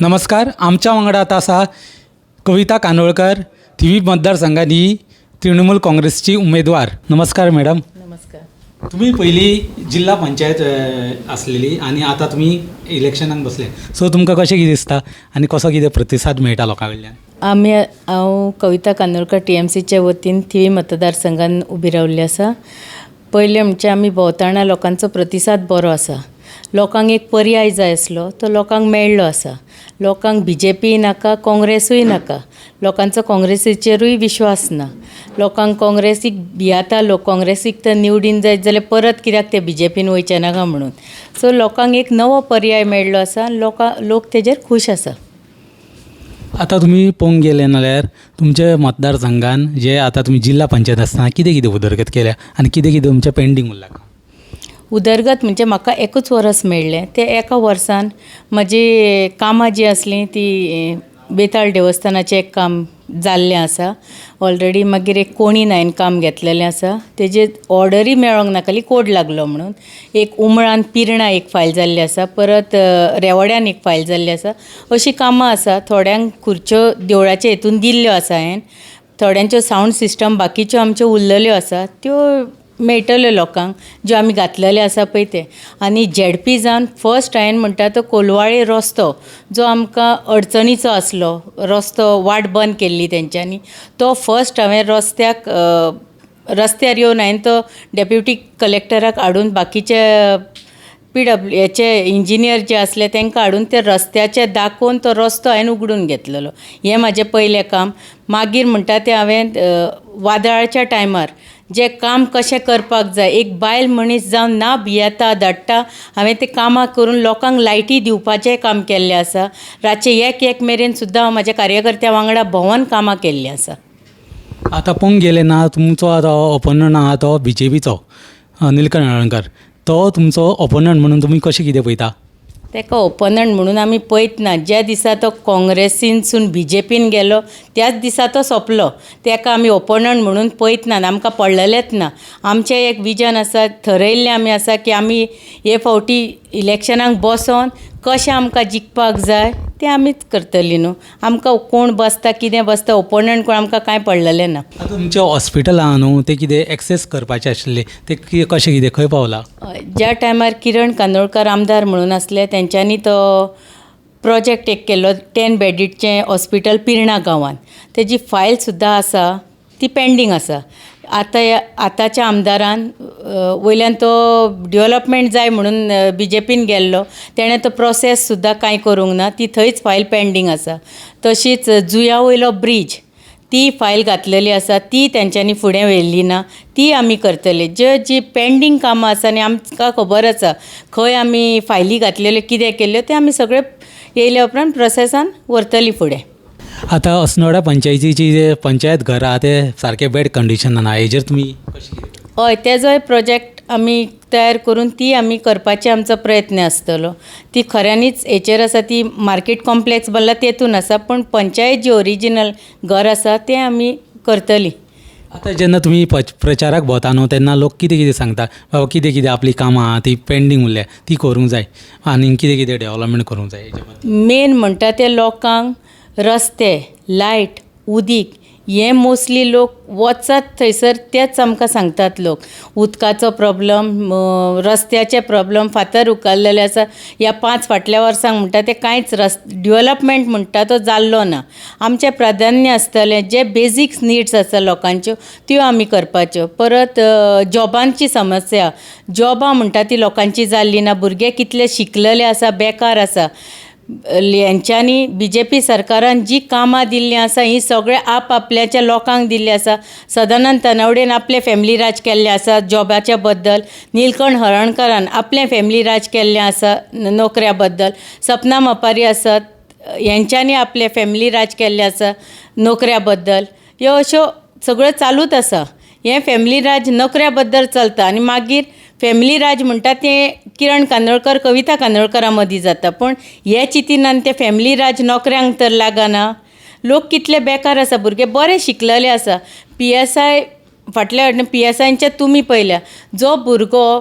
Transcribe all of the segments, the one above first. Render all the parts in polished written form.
नमस्कार. आमच्या वांगडा आता आसा कविता कानोळकर, थिवी मतदारसंघांनी तृणमूल काँग्रेसची उमेदवार. नमस्कार मॅडम. नमस्कार. तुम्ही पहिली जिल्हा पंचायत आसलेली आणि आता तुम्ही इलेक्शनाक बसले, सो तुमकां कशें कितें दिसता आनी कसो कितें प्रतिसाद मेळटा लोकां कडल्यान? हांव कविता कानोळकर TMCच्या वतीन थिवी मतदारसंघान उबी रावल्ली आसा. पयलें म्हणजे आमी भोंवताणा लोकांचो प्रतिसाद बरो आसा. लोकांक एक पर्याय जाय आसलो तो लोकांक मेळ्ळो आसा. लोकांक BJP नाका, काँग्रेसूय नाका. लोकांचो काँग्रेसीचेरूय विश्वास ना. लोकांक काँग्रेसीक भियाता लोक, काँग्रेसीक तर निवडीन जायत जाल्यार परत कित्याक ते BJPन वयचे नाका म्हणून. सो लोकांक एक नवो पर्याय मेळ्ळो आसा. लोक तेजेर खूश आसा. आता तुम्ही पळोवंक गेले जाल्यार तुमचे मतदारसंघान जे आता तुम्ही जिल्हा पंचायत आसतना कितें कितें उदरगत केल्या आनी कितें कितें तुमचें पेंडींग उरलां? उदरगत म्हणजे म्हाका एकूच वर्स मेळ्ळें. ते एका वर्सान म्हजी कामां जी आसलीं ती बेताळ देवस्थानाचें एक काम जाल्लें आसा ऑलरेडी. मागीर एक कोणी न्हंयेन काम घेतलेलें आसा. तेजे ऑर्डरी मेळोंक नाकाली, कोड लागलो म्हणून. एक उमळान पिरणा एक फायल जाल्ली आसा. परत रेवड्यान एक फायल जाल्ली आसा. अशीं कामां आसा. थोड्यांक खुर्च्यो देवळाचे हितून दिल्ल्यो आसा हांवें. थोड्यांच्यो सावंड सिस्टम बाकीच्यो आमच्यो उरलेल्यो आसा त्यो मेळटल्यो लोकांक, ज्यो आमी घातलेले आसा पळय ते. आनी ZP जावन फर्स्ट हांवें म्हणटा तो कोलवाळे रस्तो जो आमकां अडचणीचो आसलो, रस्तो वाट बंद केल्ली तेंच्यांनी, तो फर्स्ट हांवें रस्त्यार येवन हांवें तो डेप्युटी कलेक्टराक हाडून बाकीचे PWचे इंजिनियर जे आसले तांकां हाडून ते रस्त्याचे दाखोवन तो रस्तो हांवें उगडून घेतलेलो. हें म्हाजें पयलें काम. मागीर म्हणटा तें हांवें वादळाच्या टायमार जें काम कशें करपाक जाय, एक बायल मनीस जावन ना भियेता धाडटा, हांवें तें कामां करून लोकांक लायटी दिवपाचें काम केल्लें आसा. रातचे 1 मेरेन सुद्दां हांव म्हाज्या कार्यकर्त्यां वांगडा भोंवन कामां केल्लीं आसा. आता पळोवंक गेले ना तुमचो आतां ओपोनंट आहा तो BJPचो निलकंठ हळर्णकर. तो तुमचो ओपोनंट म्हणून तुमी कशें कितें पळयता? ताका ओपोनंट म्हणून आमी पळयत ना. ज्या दिसा तो काँग्रेसीनसून BJPन गेलो त्याच दिसा तो सोंपलो. ताका आमी ओपोनंट म्हणून पळयत ना, आमकां पडलेलेंच ना. आमचें एक विजन आसा, थरयल्लें आमी आसा की आमी हे फावटी इलेक्शनाक बसोन कशें आमकां जिखपाक जाय तें आमीच करतलीं न्हू. आमकां कोण बसता कितें बसता ओपोनंट कोण आमकां कांय पडलेलें ना. आतां तुमचें हॉस्पिटल आहा न्हू, तें कितें एक्सेस करपाचें आशिल्लें, तें कशें कितें खंय पावलां? ज्या टायमार किरण कानोळकर आमदार म्हणून आसले तेंच्यांनी तो प्रोजेक्ट एक केल्लो 10 बेडीचें हॉस्पिटल पिरणा गांवांत. तेजी फायल सुद्दां आसा, ती पेंडींग आसा. आतांच्या आमदारान वयल्यान तो डेवलपमेंट जाय म्हणून BJPन गेल्लो. तेणें तो प्रोसेस सुद्दां कांय करूंक ना. ती थंयच फायल पेंडींग आसा. तशीच जुंया वयलो ब्रीज ती फायल घातलेली आसा, ती तेंच्यांनी फुडें व्हेल्ली ना. ती आमी करतले. जी पेंडींग कामां आसा आनी आमकां खबर आसा खंय आमी फायली घातलेल्यो, कितें केल्ल्यो, ते आमी सगळे येयल्या उपरांत प्रोसेसान व्हरतली फुडें. आतां अस्नोडा पंचायतीची जे पंचायत घर आहा ते सारके बॅड कंडिशनान आहा, हेजेर तुमी कशें कितें? हय, तेजोय प्रोजेक्ट आमी तयार करून ती आमी करपाचे आमचो प्रयत्न आसतलो. ती खऱ्यांनीच हेचेर आसा, ती मार्केट कॉम्प्लेक्स बांदला तेतून आसा, पण पंचायत जी ओरिजिनल घर आसा तें आमी करतली. आतां जेन्ना तुमी प्रचाराक भोंवता न्हू तेन्ना लोक कितें कितें सांगता, बाबा कितें कितें आपली कामां आहा ती पेंडींग उरल्या ती करूंक जाय आनी कितें कितें डेवलपमेंट करूंक जाय हेच्या बद्दल? मेन म्हणटा ते लोकांक रस्ते, लायट, उदीक हे मोस्टली लोक वचत थंयसर तेच आमकां सांगतात लोक. उदकाचो प्रॉब्लम, रस्त्याचे प्रॉब्लम फातर उखल्लेले आसा. ह्या 5 फाटल्या वर्सांक म्हणटा ते कांयच डेवलपमेंट म्हणटा तो जाल्लो ना. आमचें प्राधान्य आसतलें जे बेजिक्स नीड्स आसा लोकांच्यो त्यो आमी करपाच्यो. परत जॉबांची समस्या, जॉबां म्हणटा ती लोकांची जाल्ली ना. भुरगे कितले शिकलेले आसा, बेकार आसा. हेंच्यांनी BJP सरकारान जी कामां दिल्लीं आसा ही सगळे आपल्याच्या लोकांक दिल्लीं आसा. सदानंद तनवडेन आपलें फॅमिली राज केल्लें आसा जॉबाच्या बद्दल. निलकंठ हळर्णकरान आपलें फॅमिली राज केल्लें आसा नोकऱ्या बद्दल. सपना मपारी आसत, हेंच्यांनी आपलें फॅमिली राज केल्लें आसा नोकऱ्या बद्दल. ह्यो अश्यो सगळ्यो चालूच आसा. हें फॅमिली राज नोकऱ्या बद्दल चलता आनी मागीर फॅमिली राज म्हणटा तें किरण कानोळकर, कविता कानोळकरा मदीं जाता. पण हे चिंतिनान तें फॅमिली राज नोकऱ्यांक तर लागना. लोक कितले बेकार आसा, भुरगे बरे शिकलेले आसा. PSI फाटल्या PSIच्या तुमी पयल्या, जो भुरगो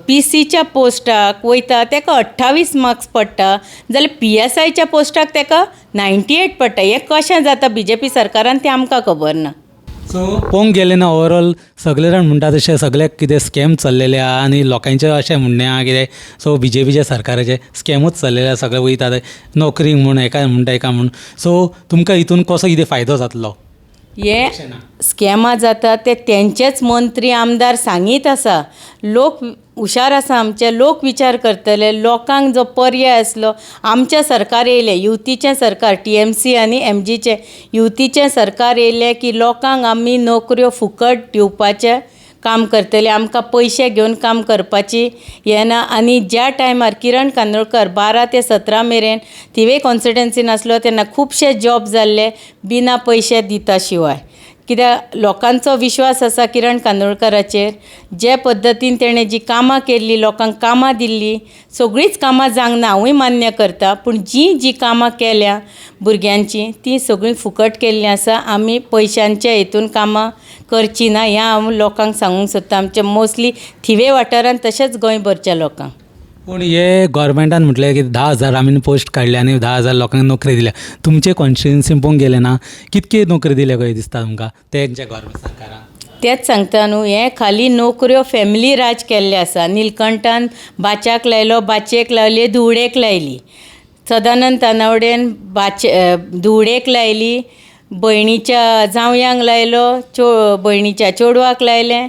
PCच्या पोस्टाक वयता ताका 28 मार्क्स पडटा जाल्यार PSIच्या पोस्टाक ताका 98 पडटा. हें कशें जाता BJP सरकारान तें आमकां खबर ना. सो पळोवंक गेलें ना ओवरऑल सगळे जाण म्हणटा तशें सगळ्याक कितें स्कॅम चल्लेले आहा आनी लोकांचें अशें म्हणणें आहा कितें सो BJPच्या सरकाराचे स्कॅमूच चल्लेले आहा. सगळे वयता थंय नोकरीक म्हूण एका म्हणटा एका म्हूण. सो तुमकां हितून कसो कितें फायदो जातलो? हे स्कॅमां जाता ते तेंचेच मंत्री आमदार सांगीत आसा. लोक हुशार आसा आमचे, लोक विचार करतले. लोकांक जो पर्याय आसलो आमचें सरकार येयलें, युतीचें सरकार TMC आनी MGचें युतीचें सरकार येयलें की लोकांक आमी नोकऱ्यो फुकट दिवपाचें काम करतले. आमकां पयशे घेवन काम करपाची हें ना. आनी ज्या टायमार किरण कांदोळकर 12 ते 17 मेरेन थिवे कॉन्स्टिट्युन्सीन आसलो तेन्ना खुबशे जॉब जाल्ले बिना पयशे दिता शिवाय. कित्याक लोकांचो विश्वास आसा किरण कांदोळकराचेर. जे पद्दतीन तेणें जी कामां केल्लीं, लोकांक कामां दिल्लीं, सगळींच कामां जावंक ना हांवूय मान्य करता, पूण जी कामां केल्या भुरग्यांची ती सगळीं फुकट केल्लीं आसा. आमी पयशांच्या हितून कामां करची ना हें हांव लोकांक सांगूंक सोदता. आमच्या मोस्टली थिवे वाठारांत तशेंच गोंयभरच्या लोकांक. पूण हे गोवोरमेंटान म्हटलें की 10,000 आमी पोस्ट काडले आनी 10,000 लोकांक नोकरी दिल्या. तुमचे कॉन्स्टिट्युन्सीन पळोवंक गेले ना कितके नोकरी दिले कशें दिसता तुमकां तेंच्या गोवोरमेंट सरकारान? तेंच सांगता न्हू, हें खाली नोकऱ्यो फॅमिली राज केल्ले आसा. निलकंठान बाच्याक लायलो, बाचयेक लायली, धुवडेक लायली. सदानंद तानावडेन धुवडेक लायली, भयणीच्या जावयांक लायलो, भयणीच्या चेडवाक लायलें.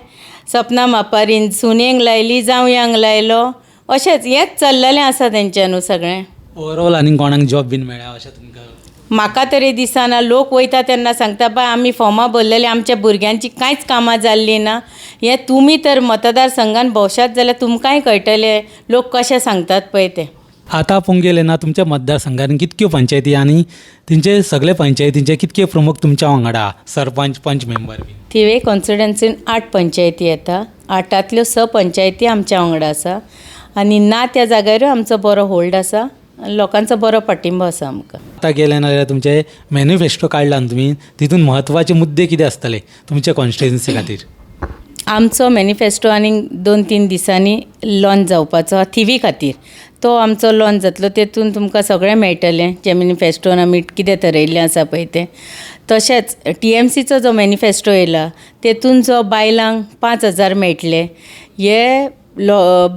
सपना मापारीन सुनेक लायली, जावयांक लायलो. अशेंच हेंच चल्लेलें आसा तेंचें न्हू सगळें. ओवरऑल आनीक कोणाक जॉब बीन मेळ्ळा अशें तुमकां? म्हाका तरी दिसना. लोक वयता तेन्ना सांगता बाय आमी फॉर्मां भरलेलीं, आमच्या भुरग्यांची कांयच कामां जाल्लीं ना. हें तुमी तर मतदारसंघान भोंवशात जाल्यार तुमकांय कळटलें लोक कशें सांगतात पळय तें. आतां पळोवंक गेलें ना तुमच्या मतदारसंघान कितक्यो पंचायती आनी तेंचे सगळे पंचायतींचे कितके प्रमुख तुमच्या वांगडा सरपंच पंच मेंबर बी? थिवे कॉन्स्टिट्युन्सीन 8 पंचायती येता. 8तल्यो 6 पंचायती आमच्या वांगडा आसा आनी ना त्या जाग्यारूय आमचो बरो होल्ड आसा आनी लोकांचो बरो पाठिंबो आसा आमकां. आतां गेले ना जाल्यार तुमचे मॅनिफेस्टो काडला न्हू तुमी, तितून म्हत्वाचे मुद्दे कितें आसतले तुमच्या कॉन्स्टिट्युन्सी खातीर? आमचो मॅनिफेस्टो आनीक 2-3 दिसांनी लॉन्च जावपाचो थिवी खातीर. तो आमचो लॉन्च जातलो. तेतून तुमकां सगळें मेळटलें जे मॅनिफेस्टोन आमी कितें थरयल्लें आसा पळय तें. तशेंच TMCचो जो मॅनिफेस्टो येयला तेतून जो बायलांक 5,000 मेळटले. हे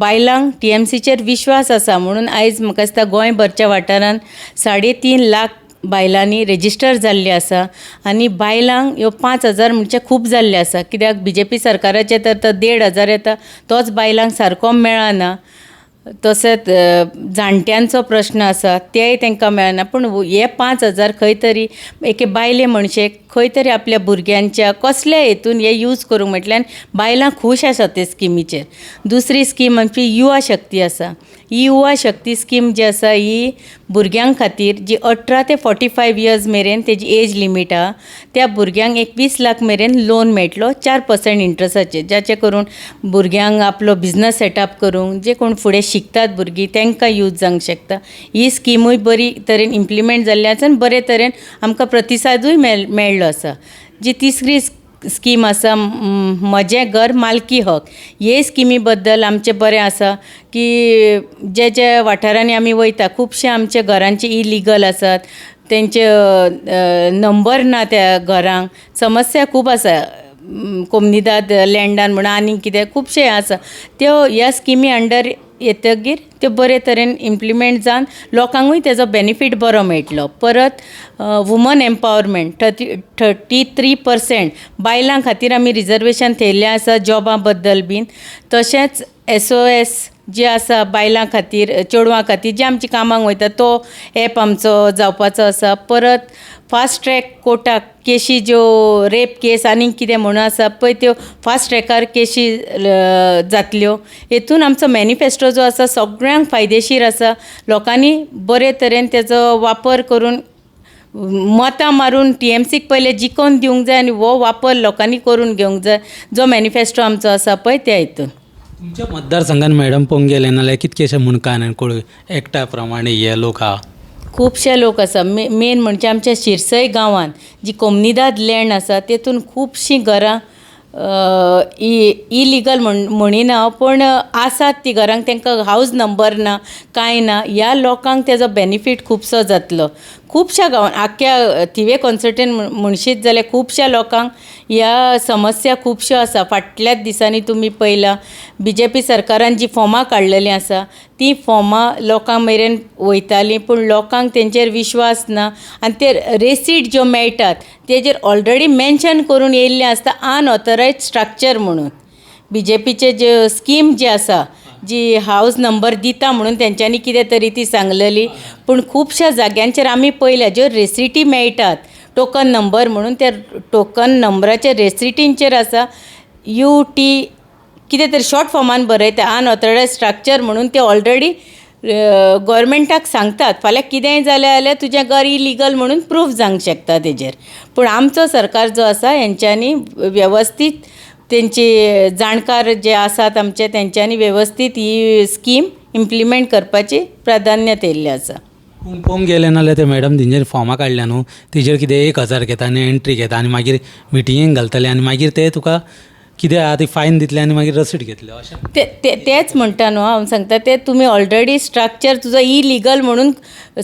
बायलांक TMCचेर विश्वास आसा म्हणून आयज म्हाका दिसता गोंयभरच्या वाठारांत 3.5 लाख बायलांनी रेजिस्टर जाल्ले आसा. आनी बायलांक ह्यो 5,000 म्हणजे खूब जाल्ले आसा. कित्याक BJP सरकाराचे तर 1,500 येता तोच बायलांक सारको मेळना. तशेंच जाणट्यांचो प्रश्न आसा तेय तांकां मेळना. पूण हे 5,000 खंय तरी एके बायले मनशेक खंय तरी आपल्या भुरग्यांच्या कसल्या हेतून हे यूज करूंक मेळटलें आनी बायलां खूश आसा ते स्किमीचेर. दुसरी स्कीम आमची युवा शक्ती आसा. ही युवा शक्ती स्कीम जी आसा ही भुरग्यां खातीर जी 18 ते 45 इयर्स मेरेन तेजी एज लिमीट आहा. त्या भुरग्यांक 21 लाख मेरेन लोन मेळटलो 4% इंट्रस्टाचेर, जाचे करून भुरग्यांक आपलो बिझनस सेटअप करूंक जे कोण फुडें शिकतात भुरगीं तांकां यूज जावंक शकता. ही स्किमूय बरी तरेन इम्प्लिमेंट जाल्ली आसा आनी बरे तरेन आमकां प्रतिसादूय मेळ्ळो आसा. जी तिसरी स्कीम आसा म्हजें घर मालकी हक. हे स्किमी बद्दल आमचें बरें आसा की जे वाठारांनी आमी वयता खुबशे आमचे घरांचे इलिगल आसात, तेंचे नंबर ना त्या घरांक. समस्या खूब आसा कोमनिदाद लँडान म्हणून आनी कितें खुबशे आसा. त्यो ह्या स्किमी अंडर येतगीर त्यो बरे तरेन इम्प्लिमेंट जावन लोकांकूय तेजो बेनिफीट बरो मेळटलो. परत वुमन एम्पावरमेंट 33% बायलां खातीर आमी रिजर्वेशन थेयल्लें आसा जॉबा बद्दल बीन. तशेंच SOS जे आसा बायलां खातीर चेडवां खातीर जे आमची कामांक वयता तो एप आमचो जावपाचो आसा. परत फास्ट ट्रॅक कोर्टाक केशी ज्यो रेप केस आनीक कितें म्हणून आसा पळय त्यो फास्ट ट्रॅकार केशी जातल्यो. हेतून आमचो मॅनिफेस्टो जो आसा सगळ्यांक फायदेशीर आसा. लोकांनी बरे तरेन तेजो वापर करून मतां मारून TMCक पयले जिखोवन दिवंक जाय आनी हो वापर लोकांनी करून घेवंक जाय जो मॅनिफेस्टो आमचो आसा पळय त्या हितून. तुमच्या मतदारसंघान मॅडम पळोवंक गेले नाल्यार कितकेशे मुणकान आनी कोण एकट्या प्रमाणे हे लोक आहा? खुबशे लोक आसा. मेन म्हणजे आमच्या शिरसय गांवांत जी कोमनिदाद लँड आसा तेतून खुबशीं घरां इलिगल म्हणिना पूण आसात ती घरांक तांकां हावज नंबर ना कांय ना. ह्या लोकांक तेजो बेनिफीट खुबसो जातलो. खुबश्या गांवांत आख्ख्या थिवे कॉन्सर्टेंट म्हणशीत जाल्यार खुबश्या लोकांक ह्या समस्या खुबश्यो आसा. फाटल्याच दिसांनी तुमी पळयलां BJP सरकारान जीं फॉर्मां काडलेलीं आसा तीं फॉर्मां लोकां मेरेन वयतालीं पूण लोकांक तेंचेर विश्वास ना आनी ते रेसीट ज्यो मेळटात तेजेर ऑलरेडी मेन्शन करून येयल्लें आसता अनऑथरायज्ड स्ट्रक्चर म्हणून. BJPचे जे स्कीम जी आसा जी हावज नंबर दिता म्हणून तेंच्यांनी कितें तरी ती सांगलेली पूण खुबश्या जाग्यांचेर आमी पळयल्या ज्यो रेसिटी मेळटात टोकन नंबर म्हणून त्या टोकन नंबराच्या रेसिटींचेर आसा UT कितें तरी शॉर्ट फॉर्मान बरयता अनऑथरायज्ड स्ट्रक्चर म्हणून ते ऑलरेडी गव्हर्मेंटाक सांगतात फाल्यां कितेंय जालें जाल्यार तुजें घर इलिगल म्हणून प्रूफ जावंक शकता तेजेर. पूण आमचो सरकार जो आसा हेंच्यांनी वेवस्थीत तेंचे जाणकार जे आसात आमचे तेंच्यांनी वेवस्थीत ही स्कीम इम्प्लिमेंट करपाची प्राधान्य दिल्लें आसा. पूण पळोवंक गेलें नाल्यार ते मॅडम तेंचेर फॉर्मां काडल्या न्हू तेजेर कितें 1000 घेता आनी एंट्री घेता आनी मागीर मिटिंगेक घालतले आनी मागीर ते तुका कितें आहा ती फायन दितले आनी मागीर रसीट घेतले अशें तेच म्हणटा न्हू हांव सांगता ते तुमी ऑलरेडी स्ट्रक्चर तुजो इलिगल म्हणून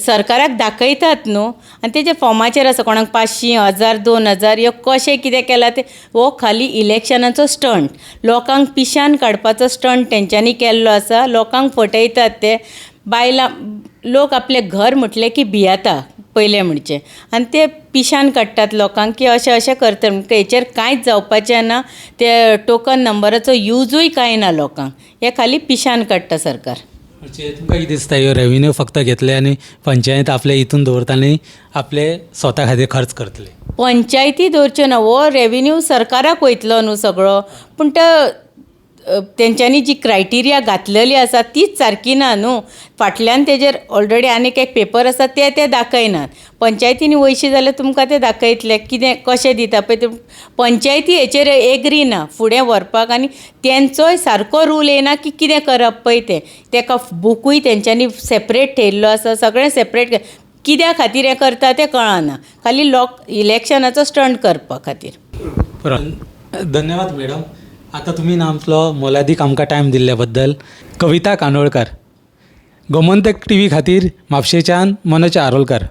सरकाराक दाखयतात न्हू आनी तेजे फॉर्माचेर आसा कोणाक 500, 1000, 2000 ह्यो कशें कितें केलां ते हो खाली इलेक्शनाचो स्टंट. लोकांक पिशान काडपाचो स्टंट तेंच्यांनी केल्लो आसा. लोकांक फटयतात ते बायलां लोक आपलें घर म्हटलें की भियेता पयलें म्हणचें आनी ते पिशान काडटात लोकांक की अशें अशें करता म्हणटा हेचेर कांयच जावपाचें ना. ते टोकन नंबराचो यूजूय कांय ना लोकांक. हे खाली पिशान काडटा सरकार. म्हणजे तुमकां कितें दिसता ह्यो रेव्हेन्यू फक्त घेतले आनी पंचायत आपले हितून दवरता आनी आपले स्वता खातीर खर्च करतले. पंचायती दवरच्यो ना हो रेव्हेन्यू सरकाराक वयतलो न्हू सगळो पूण तेंच्यांनी जी क्रायटेरिया घातलेली आसा तीच सारकी ना न्हू. फाटल्यान तेजेर ऑलरेडी आनीक एक पेपर आसा ते दाखयनात. पंचायतीनी वयशी जाल्यार तुमकां ते दाखयतले कितें कशें दिता पळय ते पंचायती हेचेर एग्री ना फुडें व्हरपाक आनी तेंचोय सारको रूल येना की कितें करप पळय तें तेका बुकूय तेंच्यांनी सेपरेट ठेयल्लो आसा. सगळें सेपरेट कित्या खातीर हें करता तें कळना. खाली इलेक्शनाचो स्टंट करपा खातीर. धन्यवाद मॅडम. आतां तुमी आमचो मोलादीक आमकां टायम दिल्ल्या बद्दल. कविता कांदोळकर, गोमंतक TV खातीर म्हापशेच्यान मनोज आरोलकर.